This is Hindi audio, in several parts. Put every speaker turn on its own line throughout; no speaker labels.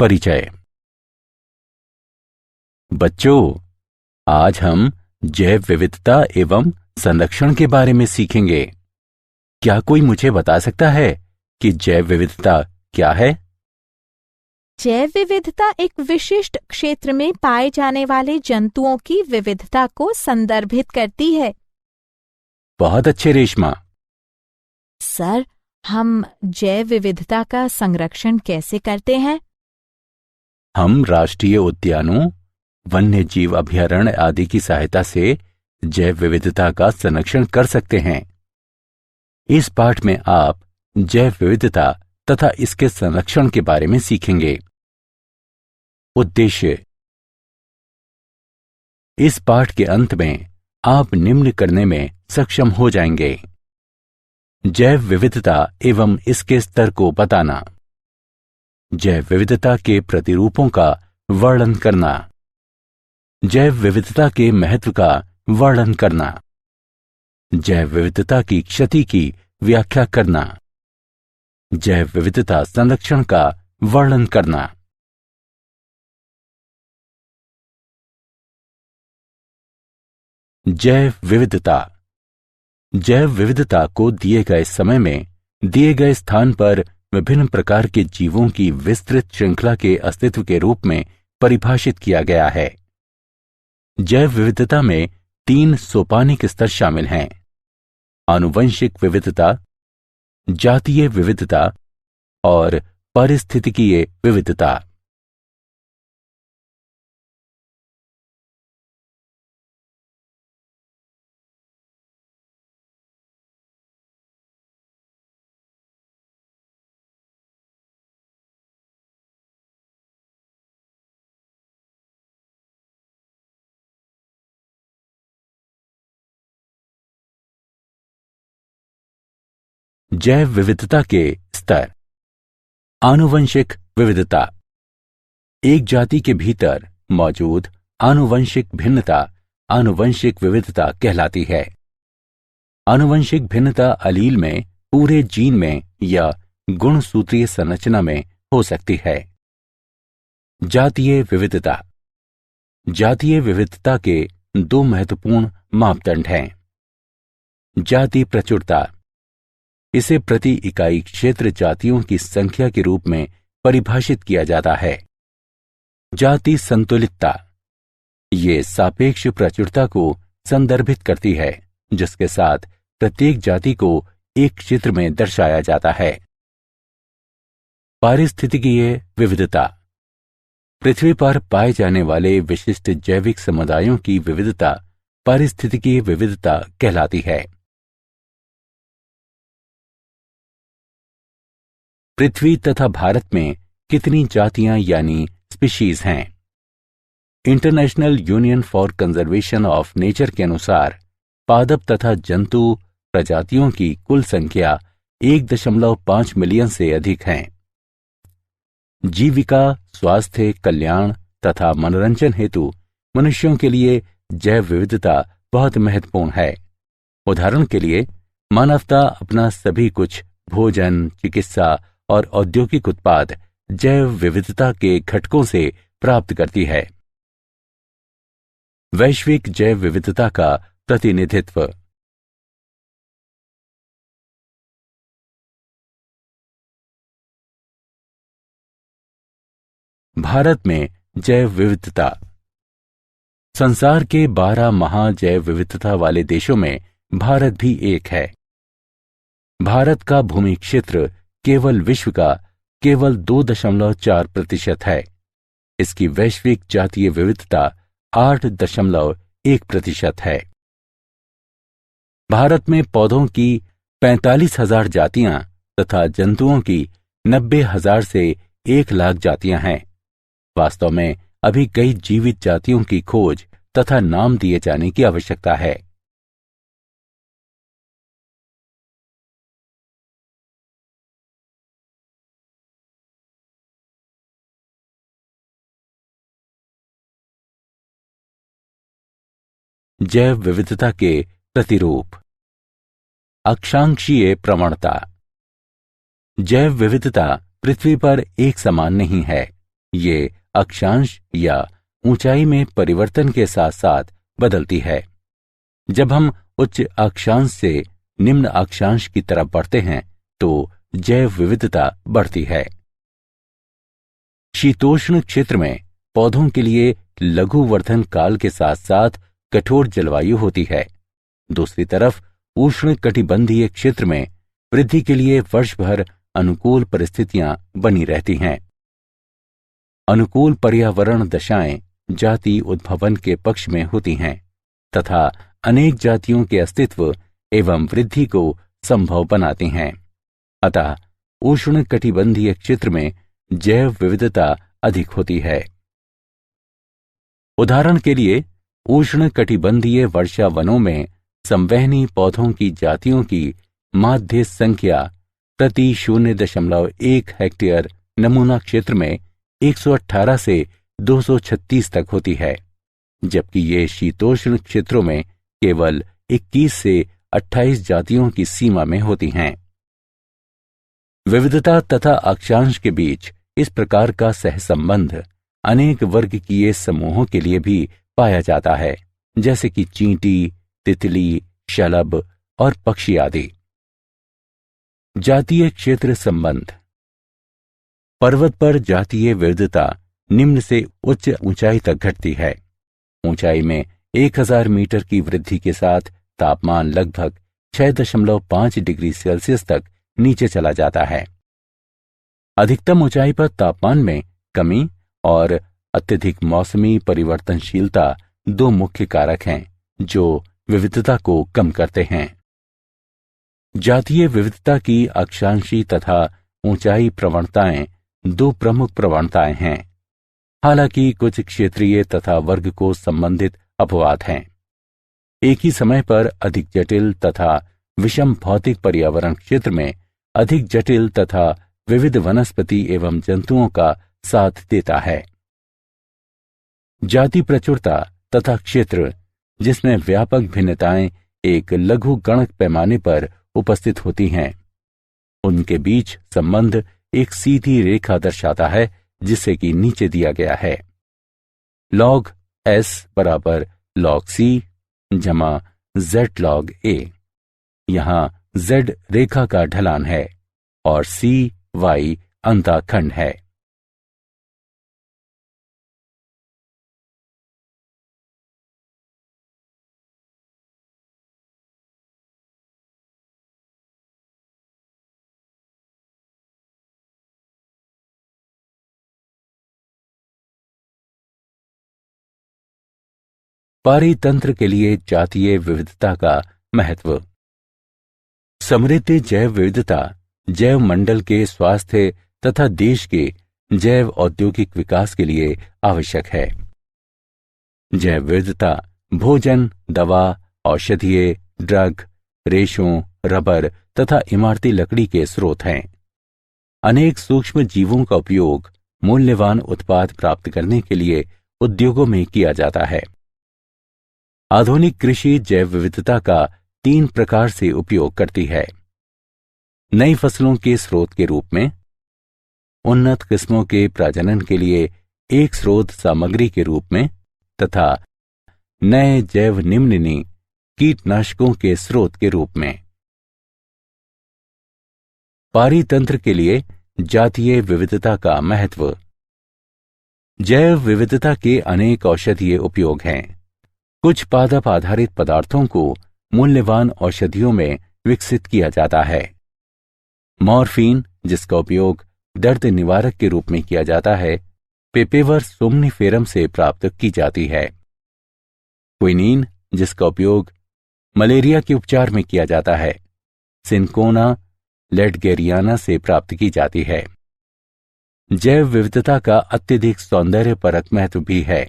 परिचय। बच्चों, आज हम जैव विविधता एवं संरक्षण के बारे में सीखेंगे। क्या कोई मुझे बता सकता है कि जैव विविधता क्या है?
जैव विविधता एक विशिष्ट क्षेत्र में पाए जाने वाले जंतुओं की विविधता को संदर्भित करती है।
बहुत अच्छे रेशमा।
सर, हम जैव विविधता का संरक्षण कैसे करते हैं?
हम राष्ट्रीय उद्यानों, वन्य जीव अभयारण्य आदि की सहायता से जैव विविधता का संरक्षण कर सकते हैं। इस पाठ में आप जैव विविधता तथा इसके संरक्षण के बारे में सीखेंगे। उद्देश्य: इस पाठ के अंत में आप निम्न करने में सक्षम हो जाएंगे। जैव विविधता एवं इसके स्तर को बताना, जैव विविधता के प्रतिरूपों का वर्णन करना, जैव विविधता के महत्व का वर्णन करना, जैव विविधता की क्षति की व्याख्या करना, जैव विविधता संरक्षण का वर्णन करना। जैव विविधता। जैव विविधता को दिए गए समय में दिए गए स्थान पर विभिन्न प्रकार के जीवों की विस्तृत श्रृंखला के अस्तित्व के रूप में परिभाषित किया गया है। जैव विविधता में 3 सोपानिक स्तर शामिल हैं: आनुवंशिक विविधता, जातीय विविधता और पारिस्थितिकीय विविधता। जैव विविधता के स्तर। आनुवंशिक विविधता। एक जाति के भीतर मौजूद आनुवंशिक भिन्नता आनुवंशिक विविधता कहलाती है। आनुवंशिक भिन्नता अलील में, पूरे जीन में या गुणसूत्रीय संरचना में हो सकती है। जातीय विविधता। जातीय विविधता के 2 महत्वपूर्ण मापदंड हैं: जाति प्रचुरता, इसे प्रति इकाई क्षेत्र जातियों की संख्या के रूप में परिभाषित किया जाता है। जाति संतुलितता, ये सापेक्ष प्रचुरता को संदर्भित करती है, जिसके साथ प्रत्येक जाति को एक क्षेत्र में दर्शाया जाता है। पारिस्थितिकीय विविधता, पृथ्वी पर पाए जाने वाले विशिष्ट जैविक समुदायों की विविधता पारिस्थितिकीय विविधता कहलाती है। पृथ्वी तथा भारत में कितनी जातियां यानी स्पीशीज हैं? International union for conservation of nature के अनुसार पादप तथा जंतु प्रजातियों की कुल संख्या 1.5 मिलियन से अधिक हैं। जीविका, स्वास्थ्य, कल्याण तथा मनोरंजन हेतु मनुष्यों के लिए जैव विविधता बहुत महत्वपूर्ण है। उदाहरण के लिए, मानवता अपना सभी कुछ भोजन, चिकित्सा और औद्योगिक उत्पाद जैव विविधता के घटकों से प्राप्त करती है। वैश्विक जैव विविधता का प्रतिनिधित्व। भारत में जैव विविधता। संसार के 12 महाजैव विविधता वाले देशों में भारत भी एक है। भारत का भूमि क्षेत्र केवल विश्व का केवल 2.4% है। इसकी वैश्विक जातीय विविधता 8.1% है। भारत में पौधों की 45,000 जातियां तथा जंतुओं की 90,000 से 1,00,000 जातियां हैं। वास्तव में अभी कई जीवित जातियों की खोज तथा नाम दिए जाने की आवश्यकता है। जैव विविधता के प्रतिरूप। अक्षांशीय प्रवणता। जैव विविधता पृथ्वी पर एक समान नहीं है। ये अक्षांश या ऊंचाई में परिवर्तन के साथ साथ बदलती है। जब हम उच्च अक्षांश से निम्न अक्षांश की तरफ बढ़ते हैं तो जैव विविधता बढ़ती है। शीतोष्ण क्षेत्र में पौधों के लिए लघु वर्धन काल के साथ साथ कठोर जलवायु होती है। दूसरी तरफ उष्ण कटिबंधीय क्षेत्र में वृद्धि के लिए वर्ष भर अनुकूल परिस्थितियां बनी रहती हैं। अनुकूल पर्यावरण दशाएं जाति उद्भवन के पक्ष में होती हैं तथा अनेक जातियों के अस्तित्व एवं वृद्धि को संभव बनाती हैं। अतः उष्ण कटिबंधीय क्षेत्र में जैव विविधता अधिक होती है। उदाहरण के लिए उष्ण कटिबंधीय वर्षा वनों में संवहनी पौधों की जातियों की माध्य संख्या प्रति 0.1 हेक्टेयर नमूना क्षेत्र में 118 से 236 तक होती है, जबकि ये शीतोष्ण क्षेत्रों में केवल 21 से 28 जातियों की सीमा में होती हैं। विविधता तथा अक्षांश के बीच इस प्रकार का सहसंबंध अनेक वर्गकीय समूहों के लिए भी पाया जाता है, जैसे कि चींटी, तितली, शलभ और पक्षी आदि। जातीय क्षेत्र संबंध। पर्वत पर जातीय विविधता निम्न से उच्च ऊंचाई तक घटती है। ऊंचाई में 1000 मीटर की वृद्धि के साथ तापमान लगभग 6.5 डिग्री सेल्सियस तक नीचे चला जाता है। अधिकतम ऊंचाई पर तापमान में कमी और अत्यधिक मौसमी परिवर्तनशीलता दो मुख्य कारक हैं जो विविधता को कम करते हैं। जातीय विविधता की अक्षांशी तथा ऊंचाई प्रवणताएं दो प्रमुख प्रवणताएं हैं। हालांकि कुछ क्षेत्रीय तथा वर्ग को संबंधित अपवाद हैं। एक ही समय पर अधिक जटिल तथा विषम भौतिक पर्यावरण क्षेत्र में अधिक जटिल तथा विविध वनस्पति एवं जंतुओं का साथ देता है। जाति प्रचुरता तथा क्षेत्र जिसमें व्यापक भिन्नताएं एक लघु गणक पैमाने पर उपस्थित होती हैं, उनके बीच संबंध एक सीधी रेखा दर्शाता है, जिसे कि नीचे दिया गया है। log s बराबर log c जमा z log a। यहां z रेखा का ढलान है और c y अंतःखंड है। पारितंत्र के लिए जातीय विविधता का महत्व। समृद्ध जैव विविधता जैव मंडल के स्वास्थ्य तथा देश के जैव औद्योगिक विकास के लिए आवश्यक है। जैव विविधता भोजन, दवा, औषधीय, ड्रग, रेशों, रबर तथा इमारती लकड़ी के स्रोत हैं। अनेक सूक्ष्म जीवों का उपयोग मूल्यवान उत्पाद प्राप्त करने के लिए उद्योगों में किया जाता है। आधुनिक कृषि जैव विविधता का 3 प्रकार से उपयोग करती है। नई फसलों के स्रोत के रूप में, उन्नत किस्मों के प्रजनन के लिए एक स्रोत सामग्री के रूप में तथा नए जैव निम्ननी कीटनाशकों के स्रोत के रूप में। पारितंत्र के लिए जातीय विविधता का महत्व। जैव विविधता के अनेक औषधीय उपयोग हैं। कुछ पादप आधारित पदार्थों को मूल्यवान औषधियों में विकसित किया जाता है। मॉर्फिन, जिसका उपयोग दर्द निवारक के रूप में किया जाता है, पेपेवर सोमनिफेरम से प्राप्त की जाती है। क्विनीन, जिसका उपयोग मलेरिया के उपचार में किया जाता है, सिनकोना लेडगेरियाना से प्राप्त की जाती है। जैव विविधता का अत्यधिक सौंदर्यपरक महत्व भी है।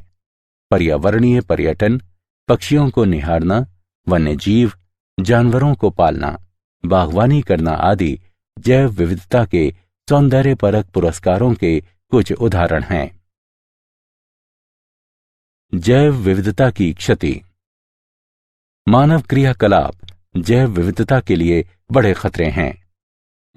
पर्यावरणीय पर्यटन, पक्षियों को निहारना, वन्यजीव, जानवरों को पालना, बागवानी करना आदि जैव विविधता के सौंदर्यपरक पुरस्कारों के कुछ उदाहरण हैं। जैव विविधता की क्षति। मानव क्रियाकलाप जैव विविधता के लिए बड़े खतरे हैं।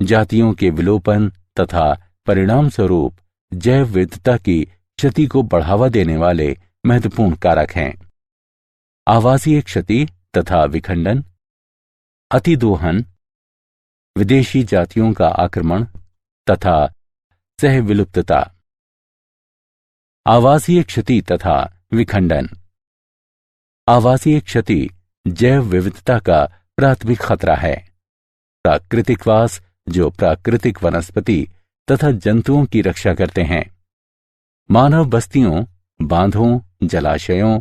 जातियों के विलोपन तथा परिणाम स्वरूप जैव विविधता की क्षति को बढ़ावा देने वाले महत्वपूर्ण कारक हैं। आवासीय क्षति तथा विखंडन, अतिदोहन, विदेशी जातियों का आक्रमण तथा सहविलुप्तता। आवासीय क्षति तथा विखंडन। आवासीय क्षति जैव विविधता का प्राथमिक खतरा है। प्राकृतिकवास जो प्राकृतिक वनस्पति तथा जंतुओं की रक्षा करते हैं, मानव बस्तियों, बांधों, जलाशयों,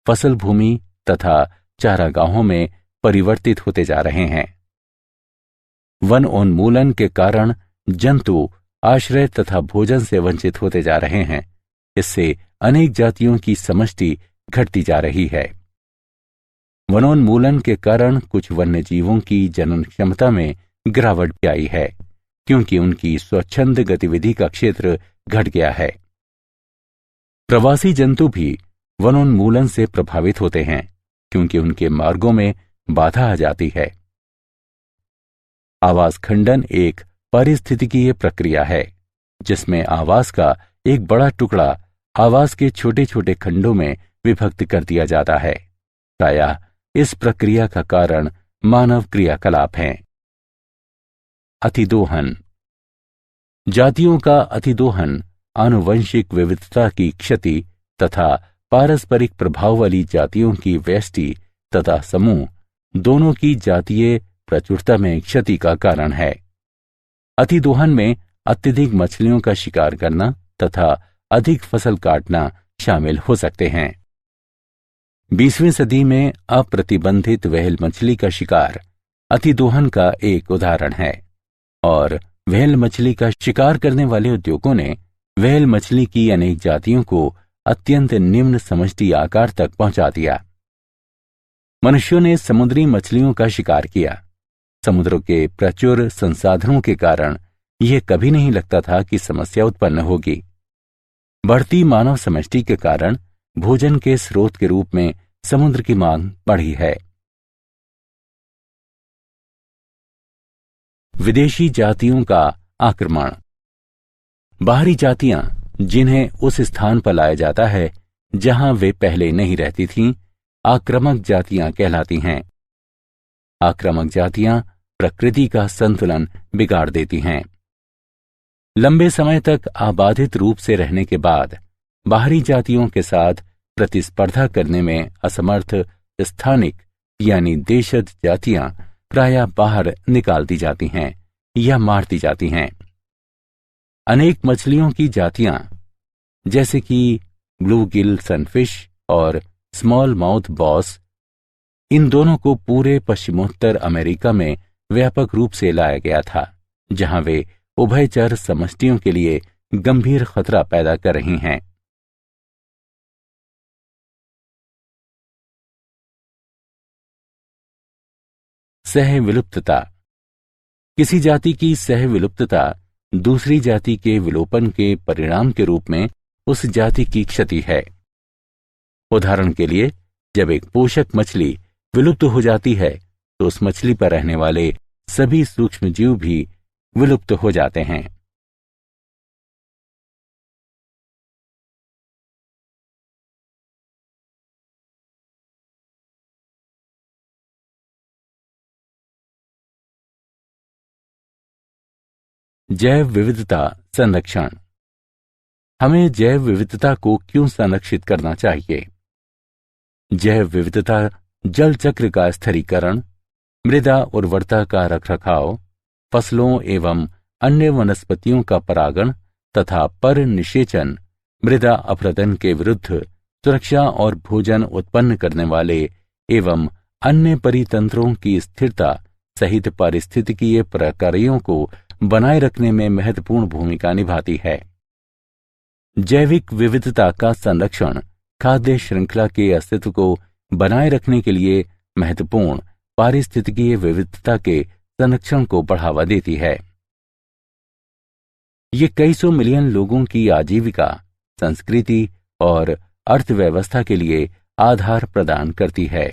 फसल भूमि तथा चारागाहों में परिवर्तित होते जा रहे हैं। वनोन्मूलन के कारण जंतु आश्रय तथा भोजन से वंचित होते जा रहे हैं। इससे अनेक जातियों की समष्टि घटती जा रही है। वनोन्मूलन के कारण कुछ वन्य जीवों की जनन क्षमता में गिरावट भी आई है, क्योंकि उनकी स्वच्छंद गतिविधि का क्षेत्र घट गया है। प्रवासी जंतु भी वनोन्मूलन से प्रभावित होते हैं, क्योंकि उनके मार्गों में बाधा आ जाती है। आवास खंडन एक पारिस्थितिकीय प्रक्रिया है, जिसमें आवास का एक बड़ा टुकड़ा आवास के छोटे छोटे खंडों में विभक्त कर दिया जाता है। प्रायः इस प्रक्रिया का कारण मानव क्रियाकलाप हैं। अतिदोहन। जातियों का अतिदोहन आनुवंशिक विविधता की क्षति तथा पारस्परिक प्रभाव वाली जातियों की व्यष्टि तथा समूह दोनों की जातीय प्रचुरता में क्षति का कारण है। अतिदोहन में अत्यधिक मछलियों का शिकार करना तथा अधिक फसल काटना शामिल हो सकते हैं। 20वीं सदी में अप्रतिबंधित व्हेल मछली का शिकार अतिदोहन का एक उदाहरण है, और व्हेल मछली का शिकार करने वाले उद्योगों ने व्हेल मछली की अनेक जातियों को अत्यंत निम्न समष्टि आकार तक पहुंचा दिया। मनुष्यों ने समुद्री मछलियों का शिकार किया। समुद्रों के प्रचुर संसाधनों के कारण यह कभी नहीं लगता था कि समस्या उत्पन्न होगी। बढ़ती मानव समष्टि के कारण भोजन के स्रोत के रूप में समुद्र की मांग बढ़ी है। विदेशी जातियों का आक्रमण। बाहरी जातियां जिन्हें उस स्थान पर लाया जाता है जहां वे पहले नहीं रहती थीं, आक्रामक जातियां कहलाती हैं। आक्रामक जातियां प्रकृति का संतुलन बिगाड़ देती हैं। लंबे समय तक आबादित रूप से रहने के बाद बाहरी जातियों के साथ प्रतिस्पर्धा करने में असमर्थ स्थानिक यानी देशज जातियां प्रायः बाहर निकाल दी जाती हैं या मार दी जाती हैं। अनेक मछलियों की जातियां जैसे कि ब्लू गिल सनफिश और स्मॉल माउथ बॉस, इन दोनों को पूरे पश्चिमोत्तर अमेरिका में व्यापक रूप से लाया गया था, जहां वे उभयचर समष्टियों के लिए गंभीर खतरा पैदा कर रही हैं। सहविलुप्तता। किसी जाति की सहविलुप्तता दूसरी जाति के विलोपन के परिणाम के रूप में उस जाति की क्षति है। उदाहरण के लिए, जब एक पोषक मछली विलुप्त हो जाती है तो उस मछली पर रहने वाले सभी सूक्ष्मजीव भी विलुप्त हो जाते हैं। जैव विविधता संरक्षण। हमें जैव विविधता को क्यों संरक्षित करना चाहिए? जैव विविधता जल चक्र का स्थिरीकरण, मृदा उर्वरता का रखरखाव, फसलों एवं अन्य वनस्पतियों का परागण तथा पर निषेचन, मृदा अपरदन के विरुद्ध सुरक्षा और भोजन उत्पन्न करने वाले एवं अन्य परितंत्रों की स्थिरता सहित पारिस्थितिकीय प्रक्रियाओं को बनाए रखने में महत्वपूर्ण भूमिका निभाती है। जैविक विविधता का संरक्षण खाद्य श्रृंखला के अस्तित्व को बनाए रखने के लिए महत्वपूर्ण पारिस्थितिकीय विविधता के संरक्षण को बढ़ावा देती है। ये कई सौ मिलियन लोगों की आजीविका, संस्कृति और अर्थव्यवस्था के लिए आधार प्रदान करती है।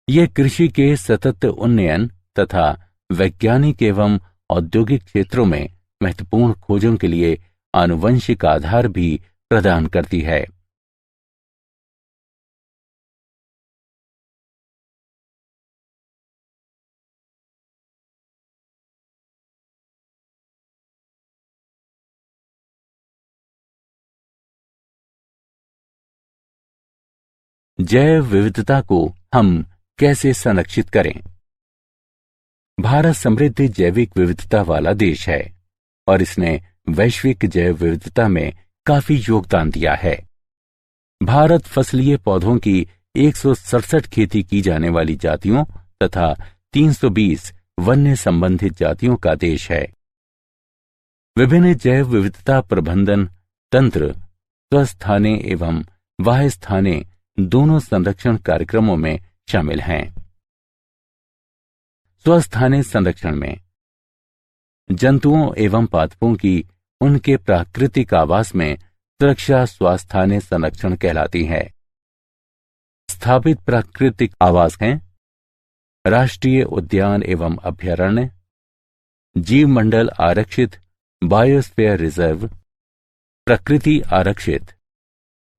ये कृषि के सतत उन्नयन तथा वैज्ञानिक एवं औद्योगिक क्षेत्रों में महत्वपूर्ण खोजों के लिए आनुवंशिक आधार भी प्रदान करती है। जैव विविधता को हम कैसे संरक्षित करें? भारत समृद्ध जैविक विविधता वाला देश है और इसने वैश्विक जैव विविधता में काफी योगदान दिया है। भारत फसलीय पौधों की 167 खेती की जाने वाली जातियों तथा 320 वन्य संबंधित जातियों का देश है। विभिन्न जैव विविधता प्रबंधन तंत्र स्वस्थाने एवं बाह्य स्थाने दोनों संरक्षण कार्यक्रमों में शामिल हैं। स्वस्थाने संरक्षण में जंतुओं एवं पादपों की उनके प्राकृतिक आवास में सुरक्षा स्वास्थाने संरक्षण कहलाती है। स्थापित प्राकृतिक आवास हैं राष्ट्रीय उद्यान एवं अभयारण्य, जीवमंडल आरक्षित बायोस्फीयर रिजर्व, प्रकृति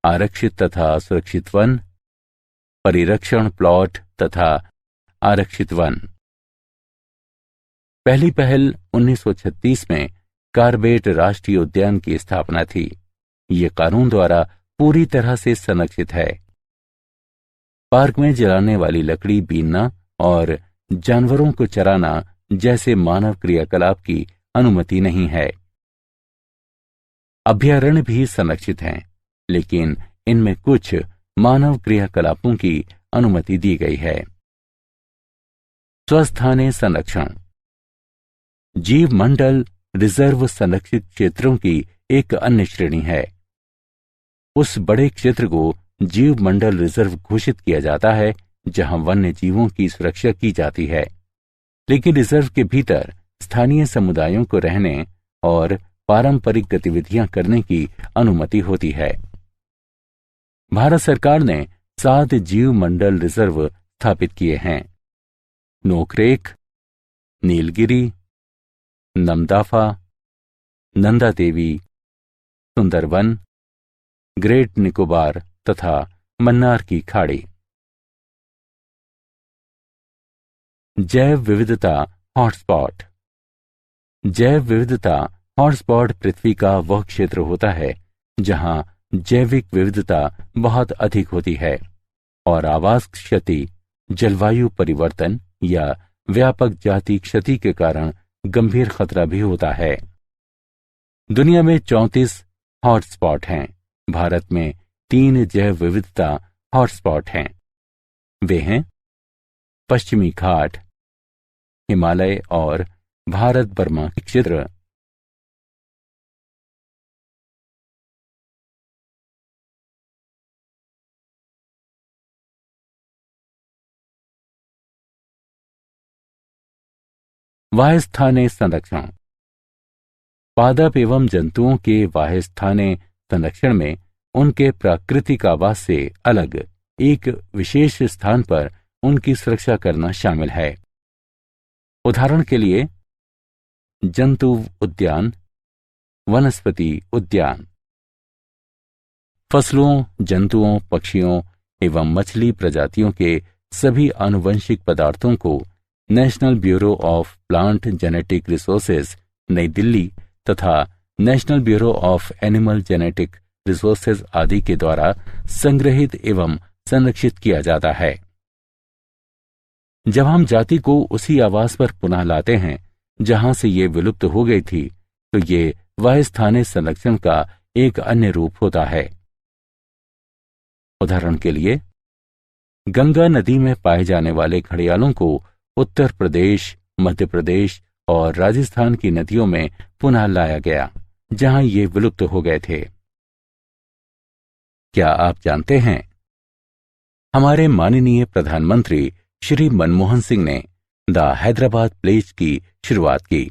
आरक्षित तथा सुरक्षित वन, परिरक्षण प्लॉट तथा आरक्षित वन। पहली पहल 1936 में कार्बेट राष्ट्रीय उद्यान की स्थापना थी। ये कानून द्वारा पूरी तरह से संरक्षित है। पार्क में जलाने वाली लकड़ी बीनना और जानवरों को चराना जैसे मानव क्रियाकलाप की अनुमति नहीं है। अभयारण्य भी संरक्षित हैं, लेकिन इनमें कुछ मानव क्रियाकलापों की अनुमति दी गई है। स्वस्थाने संरक्षण जीव मंडल रिजर्व संरक्षित क्षेत्रों की एक अन्य श्रेणी है। उस बड़े क्षेत्र को जीव मंडल रिजर्व घोषित किया जाता है जहां वन्य जीवों की सुरक्षा की जाती है, लेकिन रिजर्व के भीतर स्थानीय समुदायों को रहने और पारंपरिक गतिविधियां करने की अनुमति होती है। भारत सरकार ने 7 जीव मंडल रिजर्व स्थापित किए हैं। नोकरेक, नीलगिरी, नमदाफा, नंदा देवी, सुंदरवन, ग्रेट निकोबार तथा मन्नार की खाड़ी। जैव विविधता हॉटस्पॉट जैव विविधता हॉटस्पॉट पृथ्वी का वह क्षेत्र होता है जहां जैविक विविधता बहुत अधिक होती है और आवास क्षति, जलवायु परिवर्तन या व्यापक जाति क्षति के कारण गंभीर खतरा भी होता है। दुनिया में 34 हॉटस्पॉट हैं। भारत में 3 जैव विविधता हॉटस्पॉट हैं। वे हैं पश्चिमी घाट, हिमालय और भारत बर्मा क्षेत्र। वाह्यस्थाने संरक्षण पादप एवं जंतुओं के वाह्यस्थाने संरक्षण में उनके प्राकृतिक आवास से अलग एक विशेष स्थान पर उनकी सुरक्षा करना शामिल है। उदाहरण के लिए जंतु उद्यान, वनस्पति उद्यान। फसलों, जंतुओं, पक्षियों एवं मछली प्रजातियों के सभी आनुवंशिक पदार्थों को national bureau of plant genetic resources नई दिल्ली तथा national bureau of animal genetic resources आदि के द्वारा संग्रहित एवं संरक्षित किया जाता है। जब हम जाति को उसी आवास पर पुनः लाते हैं जहां से ये विलुप्त हो गई थी, तो ये वाह्यस्थाने संरक्षण का एक अन्य रूप होता है। उदाहरण के लिए गंगा नदी में पाए जाने वाले घड़ियालों को उत्तर प्रदेश, मध्य प्रदेश और राजस्थान की नदियों में पुनः लाया गया जहां ये विलुप्त हो गए थे। क्या आप जानते हैं, हमारे माननीय प्रधानमंत्री श्री मनमोहन सिंह ने द हैदराबाद प्लेज की शुरुआत की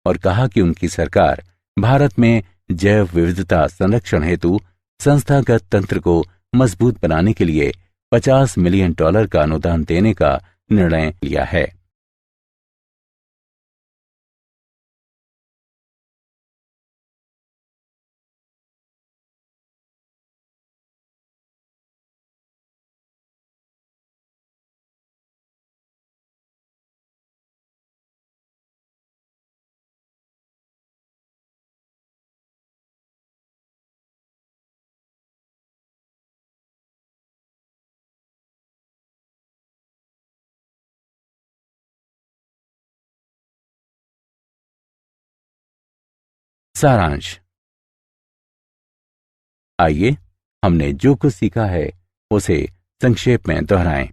और कहा कि उनकी सरकार भारत में जैव विविधता संरक्षण हेतु संस्थागत तंत्र को मजबूत बनाने के लिए $50 मिलियन का अनुदान देने का निर्णय लिया है। सारांश। आइए हमने जो कुछ सीखा है उसे संक्षेप में दोहराएं।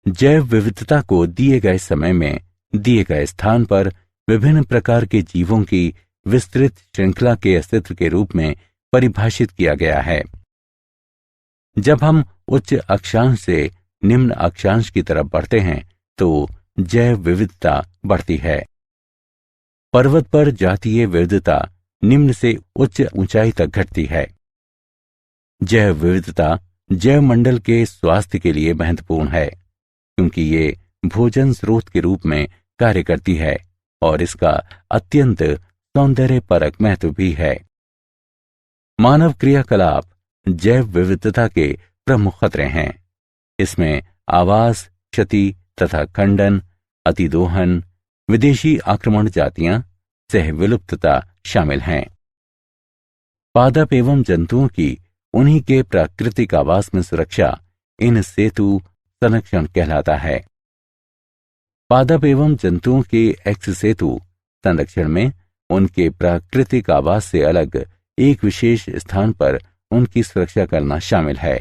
जैव विविधता को दिए गए समय में दिए गए स्थान पर विभिन्न प्रकार के जीवों की विस्तृत श्रृंखला के अस्तित्व के रूप में परिभाषित किया गया है। जब हम उच्च अक्षांश से निम्न अक्षांश की तरफ बढ़ते हैं तो जैव विविधता बढ़ती है। पर्वत पर जातीय विविधता निम्न से उच्च ऊंचाई तक घटती है। जैव विविधता जैव मंडल के स्वास्थ्य के लिए महत्वपूर्ण है, क्योंकि ये भोजन स्रोत के रूप में कार्य करती है और इसका अत्यंत सौंदर्यपरक महत्व भी है। मानव क्रियाकलाप जैव विविधता के प्रमुख खतरे हैं। इसमें आवास क्षति तथा खंडन, अतिदोहन, विदेशी आक्रमण जातियां, सह विलुप्तता शामिल हैं। पादप एवं जंतुओं की उन्हीं के प्राकृतिक आवास में सुरक्षा इन सेतु संरक्षण कहलाता है। पादप एवं जंतुओं के एक्स सेतु संरक्षण में उनके प्राकृतिक आवास से अलग एक विशेष स्थान पर उनकी सुरक्षा करना शामिल है।